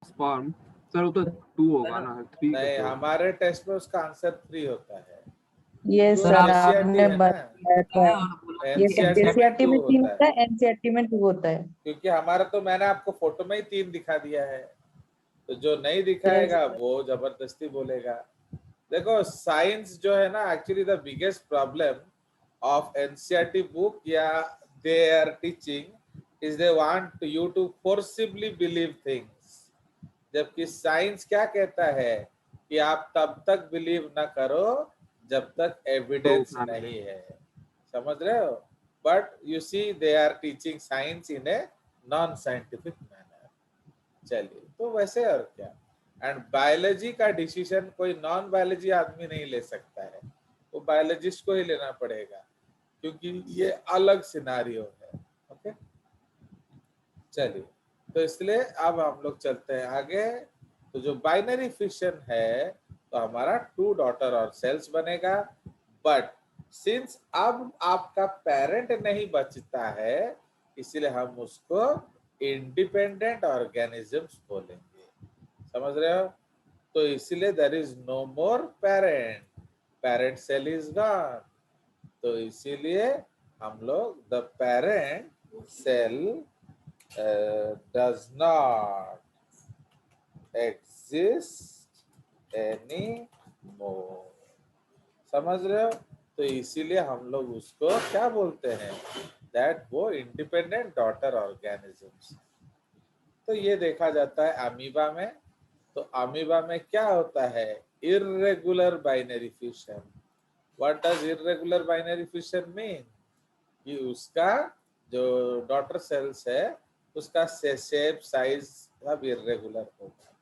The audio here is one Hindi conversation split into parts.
स्पर्म सर वो तो 2 है होगा ना? ना, 3 नहीं, कैसे होगा? हमारे टेस्ट में उसका आंसर 3 होता है। ये तो सर एनसीईआरटी आपने है ना, बताया था, और बोला ये एनसीईआरटी में एनसीईआरटी 2 में 3 होता होता है, है, एनसीईआरटी में 2 होता है। क्योंकि हमारा तो मैंने आपको फोटो में ही 3 दिखा दिया है, तो जो नहीं दिखाएगा यस वो जबरदस्ती बोलेगा। देखो साइंस जो है ना, actually the biggest problem of NCERT book या they are teaching is they want you to forcibly believe things, जबकि साइंस क्या कहता है कि आप तब तक बिलीव ना करो जब तक प्रूफ एविडेंस ना मिले। नहीं है, समझ रहे हो? But you see they are teaching science in a non scientific manner. चलिए, तो वैसे और क्या, एंड बायोलॉजी का डिसीजन कोई नॉन बायोलॉजी आदमी नहीं ले सकता है, वो बायोलॉजिस्ट को ही लेना पड़ेगा, क्योंकि ये अलग सिनारियो है। ओके, चलिए, तो इसलिए अब हम लोग चलते हैं आगे। तो जो बाइनरी फिशन है, तो हमारा 2 डॉटर और सेल्स बनेगा, बट सिंस अब आपका पेरेंट नहीं बचता है, इसलिए हम उसको इंडिपेंडेंट ऑर्गेनिजम्स बोलेंगे, समझ रहे हो? तो इसलिए there is no more parent, parent cell is gone, तो इसीलिए हम लोग the parent cell does not exist anymore, समझ रहे हो? तो इसीलिए हम लोग उसको क्या बोलते हैं, दैट वो इंडिपेंडेंट डॉटर ऑर्गेनिजम्स। तो ये देखा जाता है अमीबा में। तो अमीबा में क्या होता है, irregular binary fission. What does irregular binary fission mean? कि उसका जो डॉटर सेल्स है उसका शेप साइज सब इर्रेगुलर होगा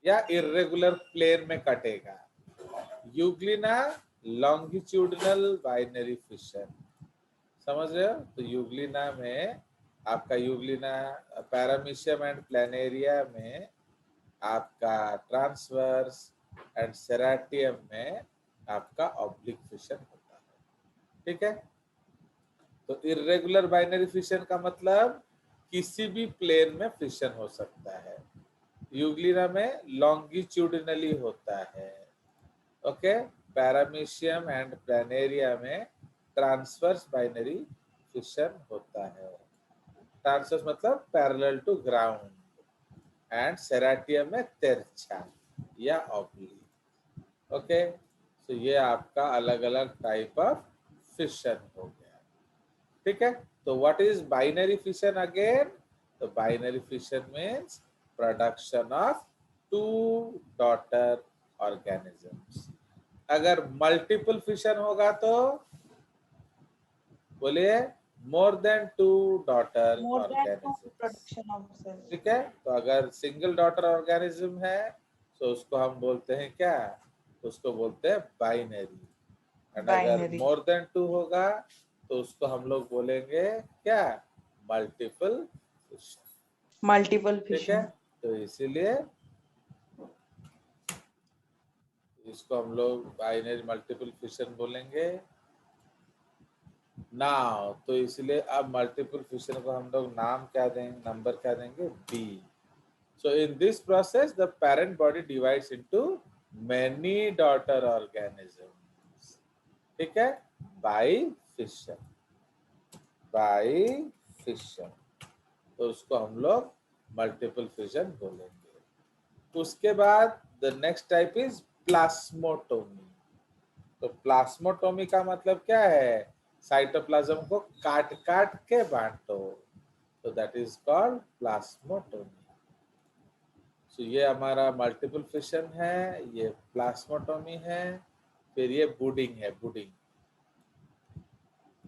या इर्रेगुलर प्लेन में कटेगा। यूग्लिना लॉन्गिट्यूडिनल बाइनरी फिशन, समझ रहे हो? तो यूग्लिना में आपका यूग्लिना पैरामीशियम एंड प्लेनेरिया में आपका ट्रांसवर्स एंड सेराटियम में आपका ऑब्लिक फिशन होता है, ठीक है? तो इर्रेगुलर बाइनरी फिशन का मतलब किसी भी प्लेन में फिशन हो सकता है, यूग्लिना में लॉन्गिट्यूडिनली होता है, ओके? पैरामीशियम एंड प्लेनेरिया में ट्रांसवर्स बाइनरी फिशन होता है, ट्रांसवर्स मतलब पैरेलल टू ग्राउंड, एंड सेराटियम में तिरछा या ऑब्लिक, ओके? तो ये आपका अलग अलग टाइप ऑफ फिशन हो गया, ठीक है? तो what is binary fission again? तो binary fission means production of 2 daughter organisms. अगर मल्टीपल फिशन होगा तो बोलिए more than 2 daughter more than 2 organisms, production of cell. ठीक है? तो अगर सिंगल डॉटर ऑर्गेनिज्म है तो उसको हम बोलते हैं क्या, उसको बोलते हैं बाइनरी। एंड अगर बाइनरी मोर देन 2 होगा तो उसको हम लोग बोलेंगे क्या, मल्टीपल फिशन, मल्टीपल ठीक है? फिशन। तो इसीलिए इसको हम लोग बाइनरी मल्टीपल फिशन बोलेंगे नाउ। तो इसलिए अब मल्टीपल फिशन को हम लोग नाम क्या देंगे, नंबर क्या देंगे, B. So in this process, the parent body divides into many daughter organisms, ठीक है? By fission, by fission, तो उसको हम लोग मल्टीपल फिशन बोलेंगे। उसके बाद द नेक्स्ट टाइप इज प्लास्मोटोमी। तो प्लास्मोटोमी का मतलब क्या है, साइटोप्लाज्म को काट काट के बांटो, तो दैट इज कॉल्ड प्लास्मोटोमी। तो ये हमारा मल्टीपल फिशन है, ये प्लास्मोटोमी है, फिर ये बुडिंग है, बुडिंग।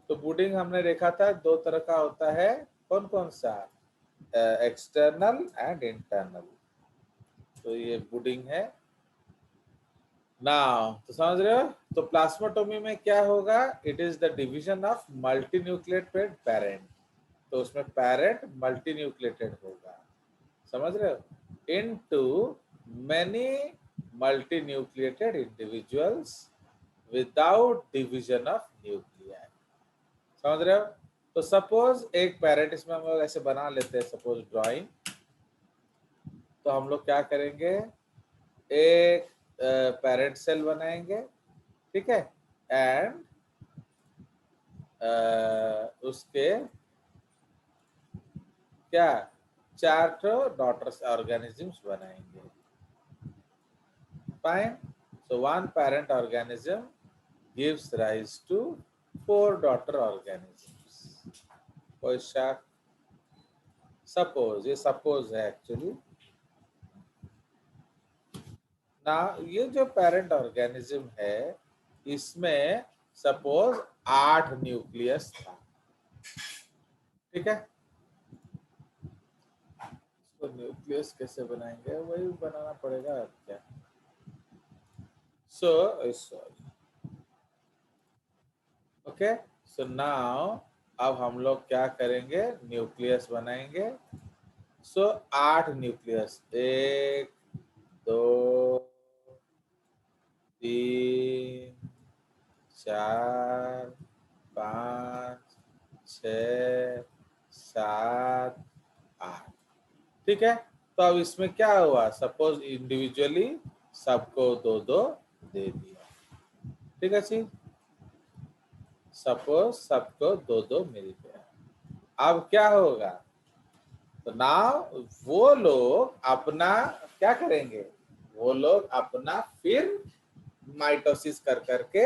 तो बुडिंग हमने देखा था 2 तरह का होता है, कौन कौन सा, एक्सटर्नल एंड इंटरनल। तो ये बुडिंग है नाउ, तो समझ रहे हो? तो प्लास्मोटोमी में क्या होगा, it is the division of multinucleated parent. तो उसमें पेरेंट मल्टीन्यूक्लिएटेड होगा, समझ रहे हो, into many multinucleated individuals without division of nuclei, समझ रहे हो? तो सपोज एक पेरेंट, इसमें हम लोग ऐसे बना लेते हैं, सपोज ड्राइंग, तो हम लोग क्या करेंगे, एक पेरेंट सेल बनाएंगे, ठीक है, एंड उसके क्या 4 डॉटर ऑर्गेनिजम्स बनाएंगे. Fine. So one parent organism gives rise to 4 daughter organisms. कोई शक? सपोज, ये सपोज है एक्चुअली ना. ये जो पेरेंट ऑर्गेनिज्म है इसमें सपोज 8 न्यूक्लियस था, ठीक है. तो न्यूक्लियस कैसे बनाएंगे, वही बनाना पड़ेगा अब क्या. So okay. सो नाउ अब हम लोग क्या करेंगे, न्यूक्लियस बनाएंगे. सो 8 न्यूक्लियस, 1 2 3 4 5 6 7 8, ठीक है. तो अब इसमें क्या हुआ, सपोज इंडिविजुअली सबको 2 दे दिया, ठीक है जी. सपोज सबको 2 मिल गया. अब क्या होगा, तो नाउ वो लोग अपना क्या करेंगे, वो लोग अपना फिर माइटोसिस कर करके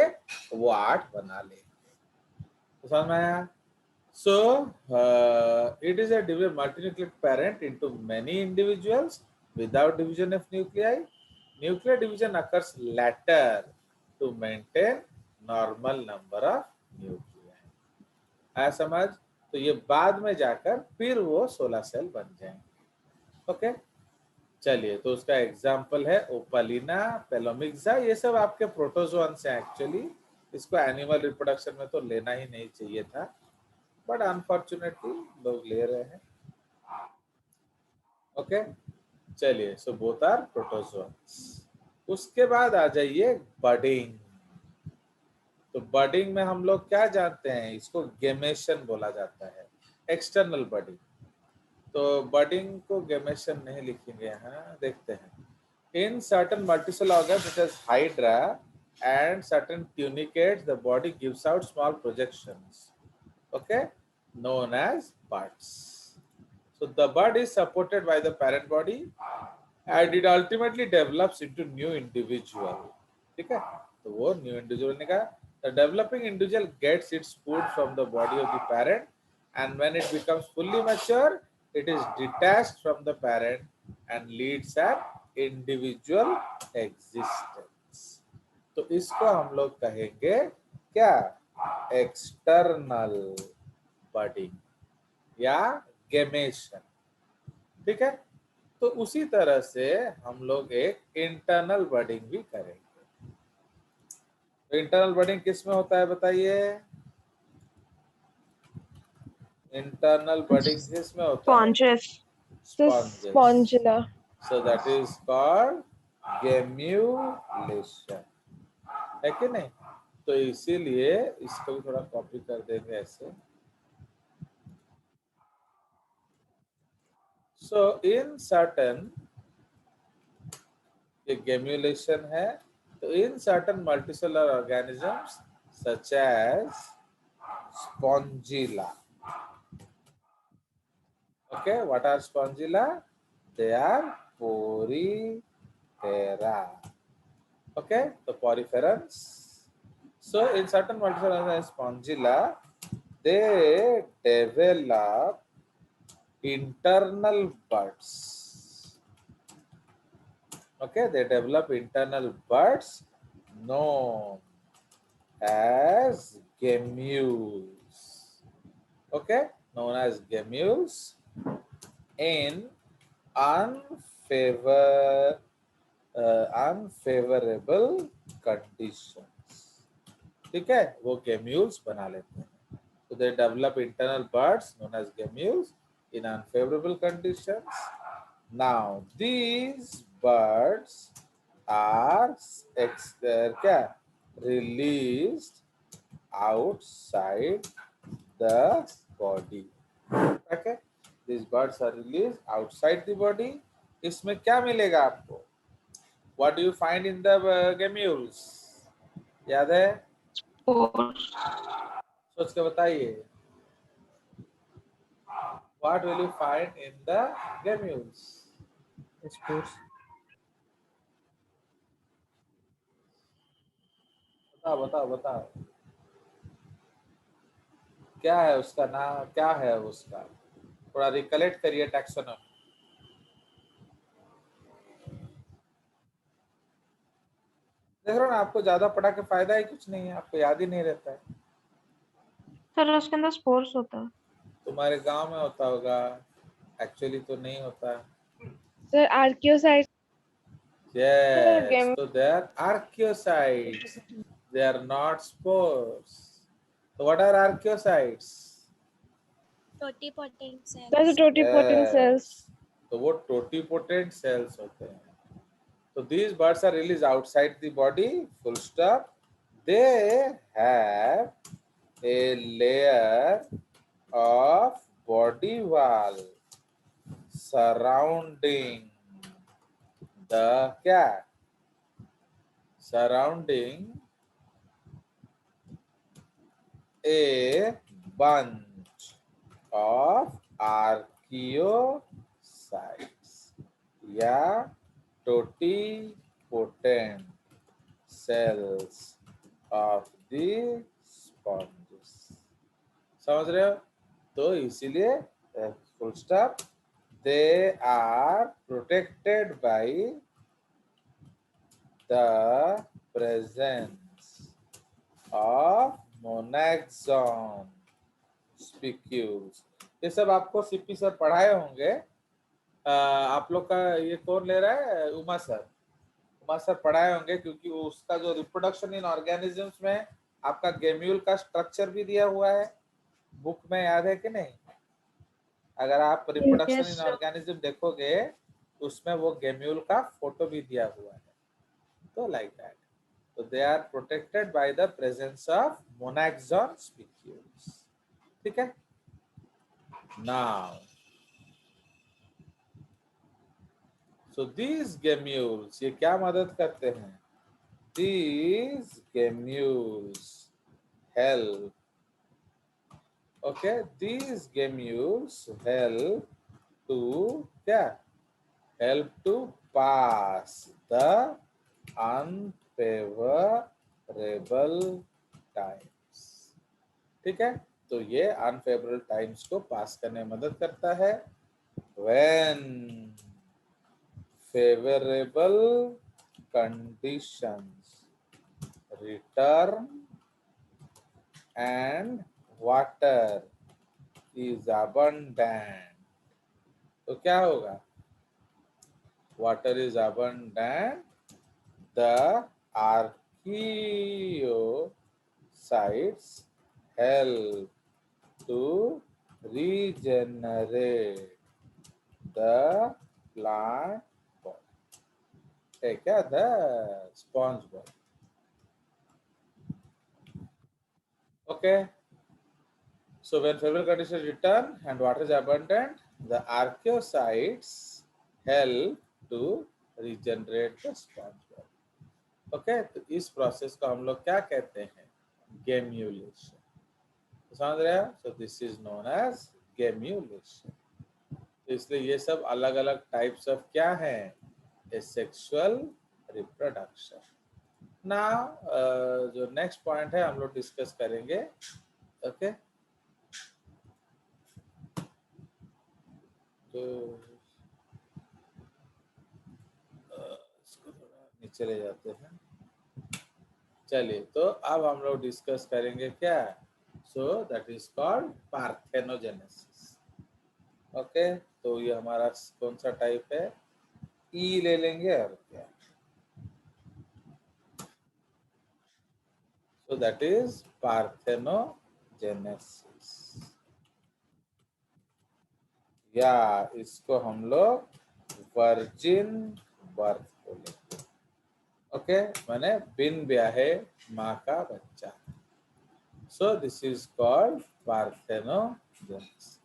वो 8 बना लेंगे. तो समझ में आया. So, it is a multinucleate parent into many individuals without division of nuclei. Nuclear division occurs later to maintain normal number of nuclei. आया समझ. तो ये बाद में जाकर फिर वो 16 सेल बन जाएंगे. ओके. चलिए, तो उसका एग्जाम्पल है ओपालिना, पेलोमिक्सा. ये सब आपके प्रोटोजोन्स हैं एक्चुअली. इसको एनिमल रिप्रोडक्शन में तो लेना ही नहीं चाहिए था, बट अनफॉर्चुनेटली लोग ले रहे हैं. ओके. चलिए, सो बोथ आर प्रोटोजोन्स. उसके बाद आ जाइए बडिंग. तो बडिंग में हम लोग क्या जानते हैं, इसको गेमेशन बोला जाता है, एक्सटर्नल बडिंग. तो बडिंग को गेमेशन नहीं लिखेंगे यहाँ, देखते हैं. In certain multicell organs such as hydra and certain tunicates, the body gives out small projections, okay, known as buds. So the bud is supported by the parent body and it ultimately develops into new individual. ठीक है. तो वो new individual ने कहा, the developing individual gets its food from the body of the parent and when it becomes fully mature, it is detached from the parent and leads an individual existence. तो इसको हम लोग कहेंगे क्या, एक्सटर्नल बडिंग या गेमेशन, ठीक है. तो उसी तरह से हम लोग एक इंटरनल बडिंग भी करेंगे. तो इंटरनल बडिंग किस में होता है बताइए, इंटरनल बडिंग किस में होता है, Sponges. Sponges. Spongula. So that is called gemmulation, है कि नहीं. तो इसीलिए इसको भी थोड़ा कॉपी कर देंगे ऐसे. सो इन सर्टन, ये गेम्यूलेशन है. तो in certain multicellular organisms such as spongilla. Okay, what are spongilla, they are porifera. Okay, तो poriferans. So in certain multicellular spongilla they develop internal buds. Okay, they develop internal buds known as gemmules. Okay, known as gemmules in unfavorable conditions. ठीक है, वो gemmules बना लेते हैं. So they develop internal buds known as gemmules in unfavorable conditions. Now these buds are released outside the body. Okay, these buds are released outside the body इसमें क्या मिलेगा आपको? What do you find in the gemmules? याद है? सोच के बताइए। What will you find in the gemmules? Spores. बताओ बताओ बताओ, क्या है उसका नाम, क्या है उसका? थोड़ा रिकलेक्ट करिए टैक्सोनॉमी। देख रहे हो ना, आपको ज्यादा पढ़ा के फायदा ही कुछ नहीं है, आपको याद ही नहीं रहता है। सर उसके अंदर स्पोर्स होता है। तुम्हारे गांव में होता होगा, एक्चुअली तो नहीं होता। Sir archaeocyte. Yes, so they are archaeocytes. They are not spores. So what are archaeocytes? Totipotent cell. Sir totipotent cells. Yes. तो वो टोटीपोटेंट सेल्स होते हैं। So these birds are released outside the body, full stop. They have a layer of body wall surrounding the क्या? Surrounding a bunch of archaeocytes या totipotent cells of the sponges। समझ रहे हो? तो इसीलिए full stop, they are protected by the presence of monaxon spicules। ये सब आपको सीपी सर पढ़ाए होंगे। आप लोग का ये कौन ले रहा है? उमा सर। उमा सर पढ़ाए होंगे, क्योंकि उसका जो रिप्रोडक्शन इन ऑर्गेनिजम्स में आपका गेम्यूल का स्ट्रक्चर भी दिया हुआ है बुक में, याद है कि नहीं? अगर आप रिप्रोडक्शन इन ऑर्गेनिज्म देखोगे उसमें वो गेम्यूल का फोटो भी दिया हुआ है। तो लाइक दैट, तो they are protected by the presence of monaxon species. ठीक है। नाउ सो दीज गेम्यूल्स, ये क्या मदद करते हैं? These gemmules help, okay, these gemmules help to क्या? Help to pass the unfavorable times। ठीक है, तो ये अनफेवरेबल टाइम्स को पास करने में मदद करता है। When favorable conditions return and water is abundant, तो क्या होगा? Water is abundant, the archaeocytes help to regenerate the plant body। है क्या? The sponge body। Okay, so when favorable conditions return and water is abundant, the archaeocytes help to regenerate the sponge body। Okay, तो इस प्रोसेस को हम लोग क्या कहते हैं? गेम्यूलेशन। तो समझ रहे हो? So this is known as गेम्यूलेशन। तो इसलिए ये सब अलग अलग टाइप्स ऑफ क्या हैं? Sexual reproduction. नाउ जो नेक्स्ट पॉइंट है हम लोग डिस्कस करेंगे। ओके, तो इसको थोड़ा नीचे ले जाते हैं। चलिए, तो अब हम लोग डिस्कस करेंगे क्या? सो that is called parthenogenesis. Okay, तो ये हमारा कौन सा टाइप है? ई ले लेंगे और क्या? सो दैट इज पार्थेनोजेनेसिस, या इसको हम लोग वर्जिन बर्थ बोलेंगे। ओके, माने बिन ब्याहे माँ का बच्चा। सो दिस इज कॉल्ड पार्थेनोजेनेसिस।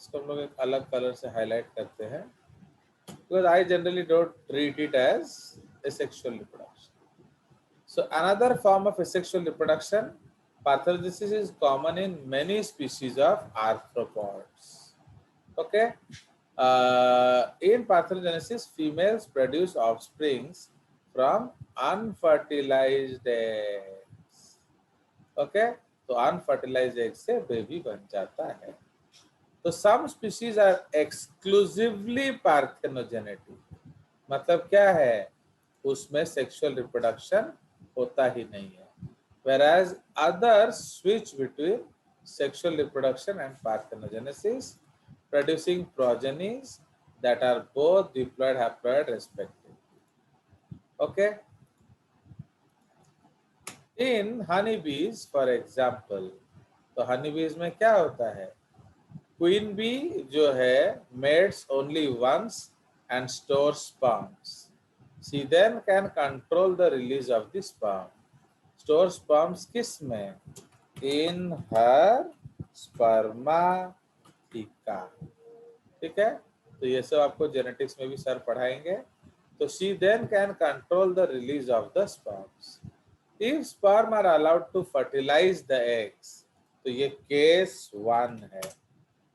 इसको हम लोग एक अलग कलर से हाईलाइट करते हैं। because I generally don't treat it as asexual reproduction. So another form of asexual reproduction, parthenogenesis, is common in many species of arthropods. Okay. In parthenogenesis, females produce offsprings from unfertilized eggs. Okay, तो unfertilized egg से बेबी बन जाता है. तो some species are exclusively parthenogenetic. मतलब क्या है, उसमें सेक्सुअल रिप्रोडक्शन होता ही नहीं है. Whereas others switch between sexual reproduction and parthenogenesis, producing progenies that are both diploid haploid respectively. Okay. In honeybees, for example, तो honeybees में क्या होता है, queen bee जो है mates only once and stores sperms. She then can control the release of the sperm. Store sperms किस में? In her spermatheca. ठीक है, तो ये सब आपको जेनेटिक्स में भी सर पढ़ाएंगे. तो she then can control the release of the sperms. If sperm are allowed to fertilize the eggs, तो ये case 1 है.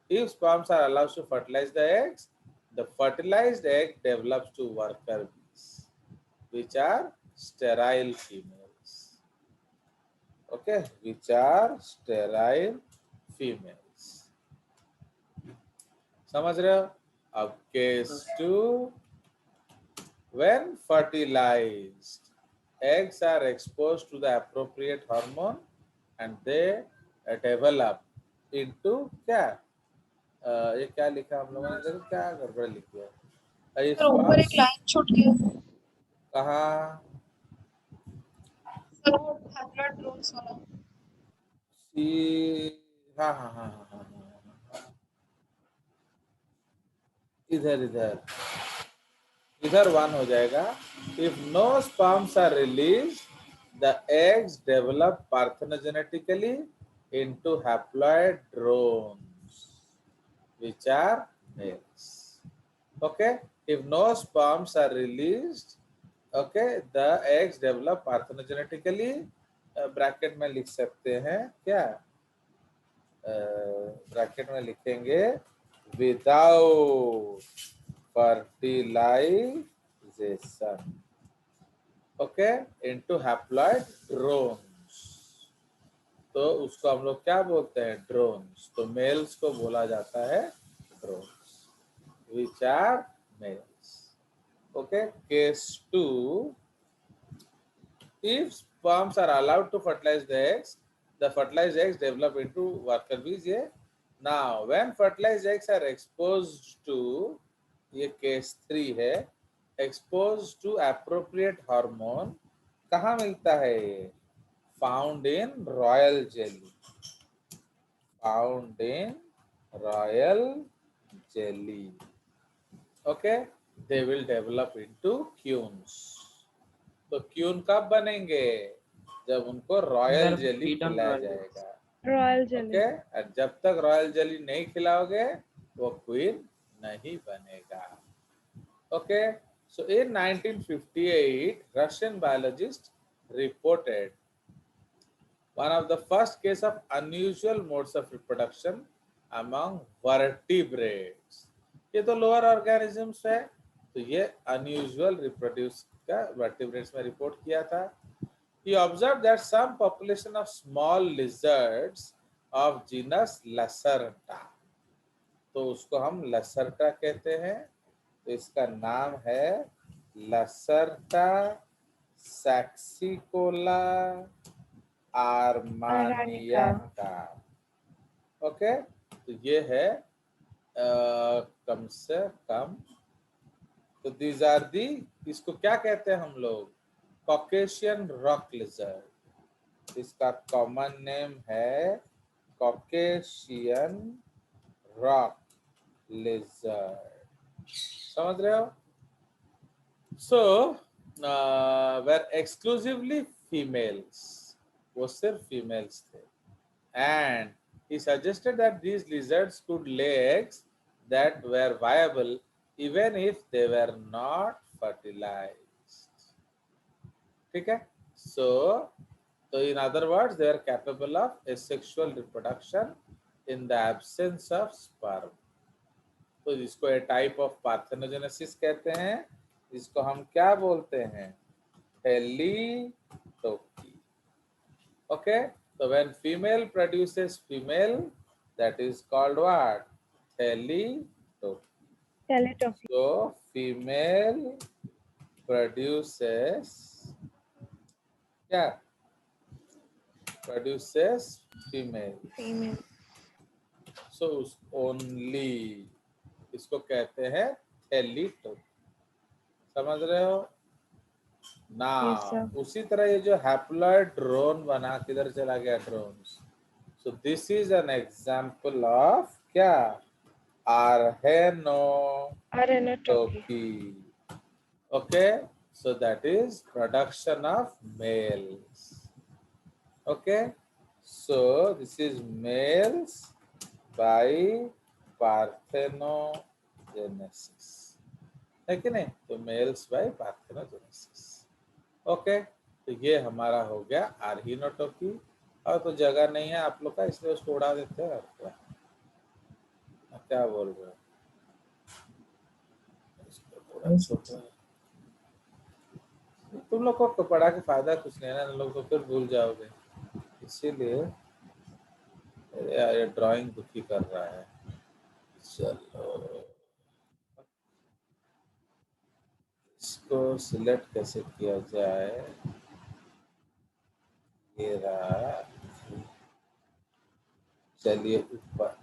If sperms are allowed to fertilize the eggs, the fertilized egg develops to worker bees, which are sterile females. Okay, which are sterile females. समझ रहे हो? अब case 2, when fertilized, eggs are exposed to the appropriate hormone and they develop into क्या? ये क्या लिखा हम लोगों ने, देखो क्या गड़बड़ लिखी है. सर ऊपर एक लाइन छूट गया. कहाँ? सर वो हैप्लॉइड ड्रोन्स वाला. हाँ हाँ हाँ हाँ हाँ, इधर इधर इधर 1 हो जाएगा. If no sperms are released, the eggs develop parthenogenetically into haploid drones, which are males. Okay, if no sperms are released, okay, the eggs develop parthenogenetically. Bracket में लिख सकते हैं क्या? ब्रैकेट में लिखेंगे without fertilization, okay, into haploid drones. तो उसको हम लोग क्या बोलते हैं? ड्रोन्स. तो मेल्स को बोला जाता है drones, which are males. Okay, case 2, if sperms are allowed to fertilize the eggs, the fertilized eggs develop into worker bees. ये now when fertilized eggs are exposed to, ये case 3 है, exposed to appropriate hormone, कहाँ मिलता है ये? Found in royal jelly. Found in royal jelly. Okay, they will develop into queens. तो क्यून कब बनेंगे? जब उनको रॉयल जेली खिलाया जाएगा. Royal jelly. ओके, और जब तक रॉयल जेली नहीं खिलाओगे वो क्वीन नहीं बनेगा. Okay, so in 1958 Russian biologist reported one of the first case of unusual modes of reproduction among vertebrates. ये तो लोअर ऑर्गेनिजम्स है, तो ये अनयूजुअल रिप्रोड्यूस का vertebrates में रिपोर्ट किया था. He observed that some population of small lizards of genus Lacerta, तो उसको हम लसरटा कहते हैं, तो इसका नाम है लसरटा सैक्सिकोला आर्मानियाका. ओके, तो ये है कम से कम. तो दीज आर दी, इसको क्या कहते हैं हम लोग? Caucasian rock lizard. इसका कॉमन नेम है कॉकेशियन रॉक लिजर्ड. समझ रहे हो? सो वेर एक्सक्लूसिवली फीमेल्स, वो सिर्फ फीमेल्स थे. And he suggested that these lizards could lay eggs that were viable even if they were not fertilized. ठीक है? So in other words, they are capable of asexual reproduction in the absence of sperm. तो जिसको ए टाइप ऑफ पार्थेनोजेनेसिस कहते हैं, जिसको हम क्या बोलते हैं? Thelytoky. Okay, so when female produces female, that is called what? Helitoki. Teletopy. So female produces क्या? Produces female. Female. So only इसको कहते हैं हेलीटोकी. समझ रहे हो ना? Yes, sir. उसी तरह ये जो हैप्लॉइड ड्रोन बना, किधर चला गया drone? So this is an example of क्या? Arrhenotoky. Okay, so that is production of males. Okay, so this is males by parthenogenesis, है कि नहीं? तो मेल्स बाय पार्थेनोजेनेसिस. ओके, तो ये हमारा हो गया आर्हिनोटोकी. और तो जगह नहीं है आप लोग का, इसलिए उसको उड़ा देते हैं. और क्या बोल रहे हो? तुम लोग को पढ़ा के फायदा कुछ नहीं है ना, लोग तो फिर भूल जाओगे. इसीलिए यार ये ड्राइंग दुखी कर रहा है. चलो इसको सिलेक्ट कैसे किया जाए? ये रहा. चलिए ऊपर.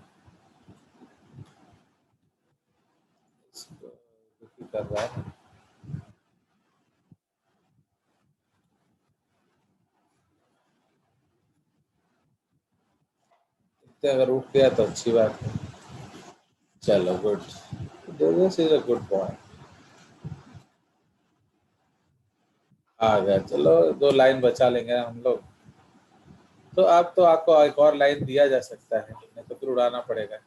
इसको दुखी कर रहा है. अगर उठ गया तो अच्छी बात है. चलो good. This is a good point. आ गया. चलो 2 लाइन बचा लेंगे हम लोग. तो अब तो आपको एक और लाइन दिया जा सकता है, नहीं तो फिर उड़ाना पड़ेगा.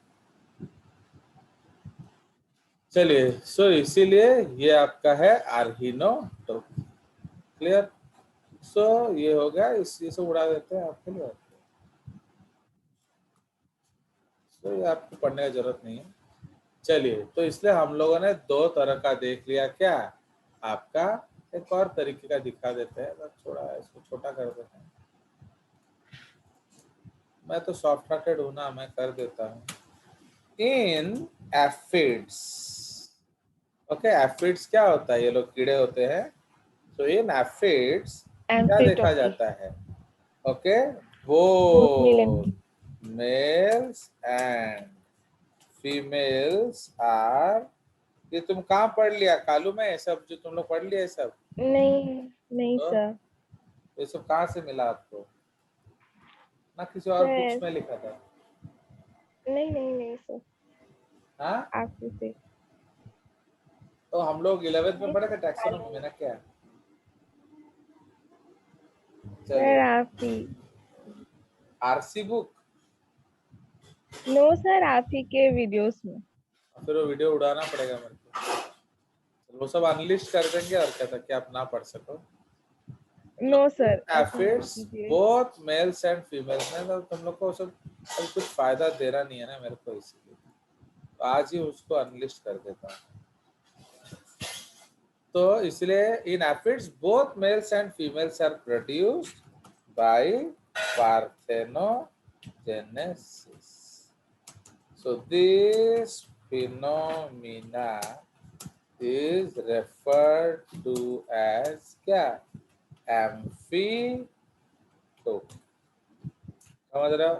चलिए, सो इसीलिए ये आपका है आर्हिनोटोकी. क्लियर? सो ये हो गया. इसी से उड़ा देते हैं आपके लिए. तो ये आपको पढ़ने की जरूरत नहीं है. चलिए, तो इसलिए हम लोगों ने 2 तरह का देख लिया. क्या आपका एक और तरीके का दिखा देते हैं. बस थोड़ा इसको छोटा कर देते हैं. मैं तो सॉफ्ट हार्टेड हूं ना, मैं कर देता हूँ. इन एफिड्स. ओके, एफिड्स क्या होता है? ये लोग कीड़े होते हैं. तो इन एफिड्स क्या देखा जाता है? Okay, both males and females are. ये तुम कहाँ पढ़ लिया कालू में? ये सब जो तुम लोग पढ़ लिया, ये सब नहीं तो? सर. ये सब कहाँ से मिला आपको? ना किसी और बुक्स में लिखा था? नहीं सर. हाँ, आपसे से. तो हम लोग 11th में पढ़े थे टैक्सोनॉमी में ना. क्या? सर आप ही. RC book. नो सर, आप ही के वीडियोस में. फिर वो वीडियो उड़ाना पड़ेगा मेरे को. वो सब अनलिस्ट कर देंगे और क्या था, क्या आप ना पढ़ सको. No sir. Aphids both males and females में. तो तुम लोग को सब कुछ फायदा देना नहीं है ना मेरे को, इसलिए तो आज ही उसको अनलिस्ट कर देता हूँ. तो इसलिए in aphids both males and females are produced by parthenogenesis. So this phenomena is referred to as क्या? Amphitopy. समझ रहे हो?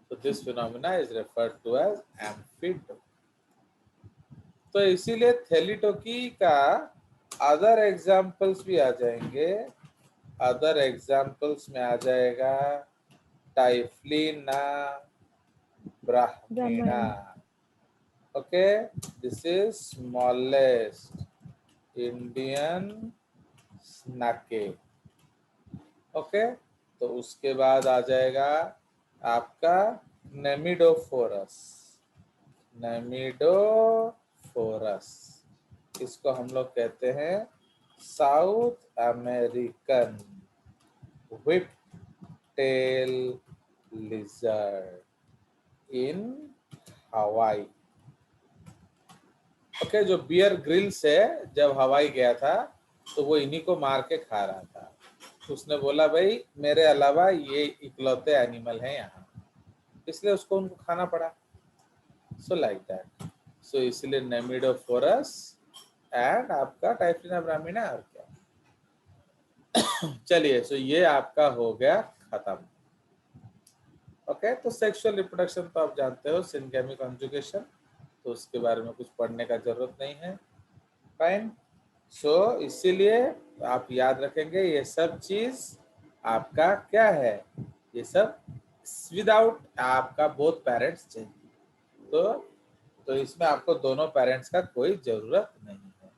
So this phenomena is referred to as amphitopy. तो इसीलिए थैलीटोकी का अदर एग्जाम्पल्स भी आ जाएंगे. अदर एग्जाम्पल्स में आ जाएगा typhlina brahmina. Okay, this is smallest Indian snake. Okay, तो उसके बाद आ जाएगा आपका नेमिडोफोरस. नेमिडोफोरस इसको हम लोग कहते हैं South American whip tail lizard in Hawaii. Okay, जो बियर ग्रिल्स है जब हवाई गया था तो वो इन्हीं को मार के खा रहा था। उसने बोला भाई मेरे अलावा ये इकलौते एनिमल हैं यहाँ, इसलिए उसको उनको खाना पड़ा। So like that. सो इसलिए नेमिडोफोरस एंड आपका टाइफिना ब्राह्मीणा और क्या। चलिए, सो ये आपका हो गया खत्म। ओके, तो सेक्सुअल रिप्रोडक्शन तो आप जानते हो, सिनगेमी कॉन्जुगेशन, तो उसके बारे में कुछ पढ़ने का जरूरत नहीं है। फाइन। सो इसीलिए आप याद रखेंगे ये सब चीज आपका क्या है, ये सब विदाउट आपका बोथ पेरेंट्स चाहिए। तो इसमें आपको दोनों पेरेंट्स का कोई जरूरत नहीं है।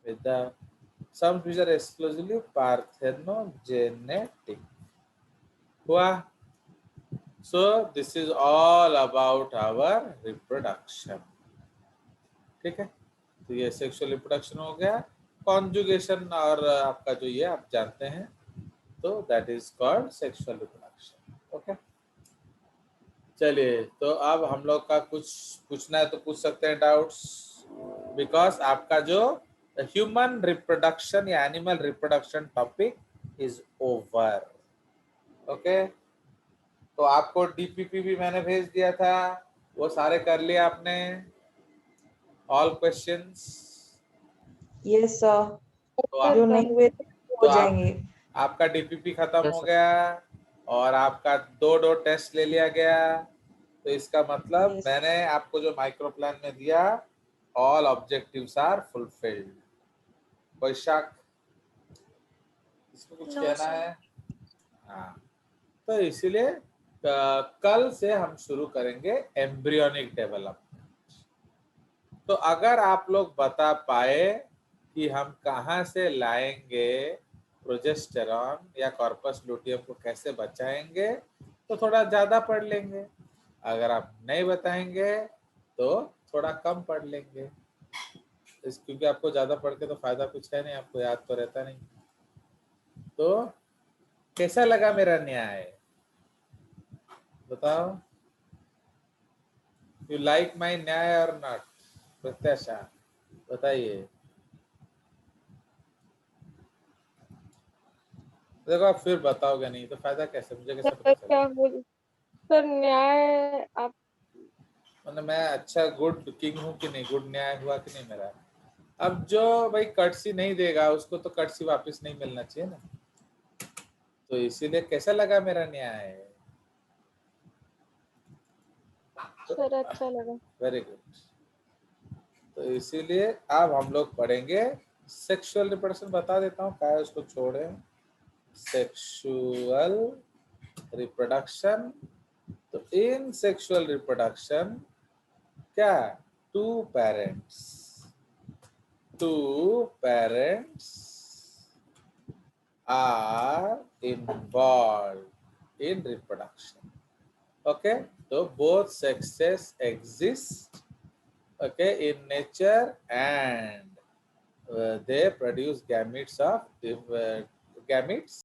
With the some feature exclusively parthenogenetic हुआ। So this is all about our reproduction. ठीक है, तो ये सेक्सुअल रिप्रोडक्शन हो गया। कॉन्जुगेशन और आपका जो ये आप जानते हैं, तो that is called sexual reproduction. Okay, चलिए, तो अब हम लोग का कुछ पूछना है तो पूछ सकते हैं डाउट्स, बिकॉज आपका जो ह्यूमन रिप्रोडक्शन या animal reproduction topic is over. Okay, तो आपको डीपीपी भी मैंने भेज दिया था, वो सारे कर लिए आपने? All questions? यस सर, तो आप जो नहीं हुए थे वो हो जाएंगे। आपका डीपीपी खत्म Yes, हो sir. गया और आपका दो टेस्ट ले लिया गया। तो इसका मतलब Yes. मैंने आपको जो माइक्रो प्लान में दिया, ऑल ऑब्जेक्टिव्स आर फुलफिल्ड। कोई शक? इसमें कुछ No, कहना sir. है? हाँ, तो इसीलिए कल से हम शुरू करेंगे एम्ब्रियोनिक डेवलपमेंट। तो अगर आप लोग बता पाए कि हम कहाँ से लाएंगे प्रोजेस्टेरॉन या कॉर्पस लुटियम को कैसे बचाएंगे, तो थोड़ा ज्यादा पढ़ लेंगे। अगर आप नहीं बताएंगे तो थोड़ा कम पढ़ लेंगे, क्योंकि आपको ज्यादा पढ़ के तो फायदा कुछ है नहीं, आपको याद तो रहता नहीं। तो कैसा लगा मेरा न्याय, बताओ? यू लाइक माई न्याय और नॉट? प्रत्याशा बताइए। देखो, आप फिर बताओगे नहीं तो फायदा कैसे, मुझे कैसे पता सर चलेगा? क्या बोल सर न्याय आप मतलब मैं अच्छा गुड किंग हूँ कि नहीं, गुड न्याय हुआ कि नहीं मेरा? अब जो भाई कटसी नहीं देगा उसको तो कटसी वापस नहीं मिलना चाहिए ना, तो इसीलिए कैसा लगा मेरा न्याय? सर अच्छा लगा। Very good. तो इसीलिए अब हम लोग पढ़ेंगे सेक्सुअल रिप्रोडक्शन। बता देता हूँ क्या है, उसको छोड़े। सेक्सुअल रिप्रोडक्शन, तो इन सेक्सुअल रिप्रोडक्शन क्या, to parents are involved in reproduction. Okay, so both sexes exist, okay, in nature, and they produce gametes